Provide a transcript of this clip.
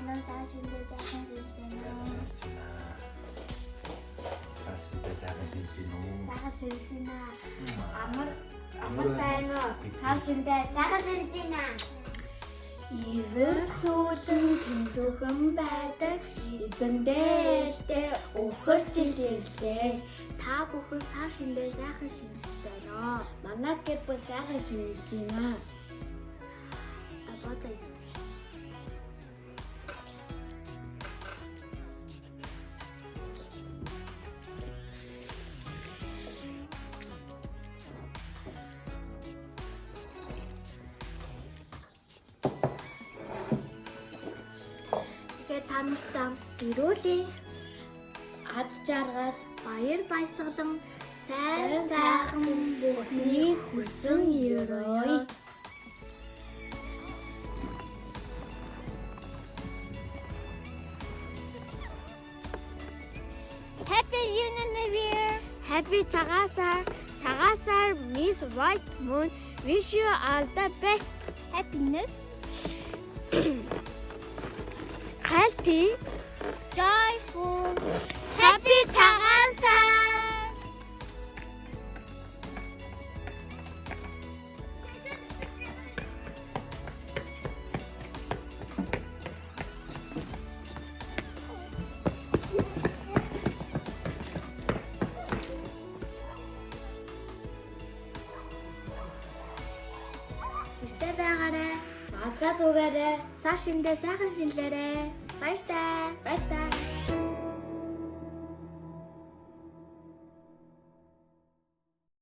байна уу? Сайн шиндээ сайхан шинж байна уу? Сайн шиндээ сайхан шинж байна уу? Сайхан шинж байна. Амар байна уу? Сайн шиндээ сайхан шинж байна. Ивэр сүүлэн тэнцвэн байдаг эзэндээ өхөрч ирлээ. Та бүхэн сайн шиндээ сайхан шинж байна. Манай гэр бүл сайхан шинж байна. Табата эцэг. Та нартай ирүүлээ. Ад жаргал, баяр баясгалан, сайн сайхан бүхнийг хүсэн өрөөе. Happy Lunar New Year. Happy Цагаасар. Цагаасар Miss White Moon wish you all the best. Happiness. Healthy, joyful, happy Цагаасар. Гэртээ байгаарай. Маска зүгээрэй. Сайн шиндээ сайхан шинлээрэй. Баяртай.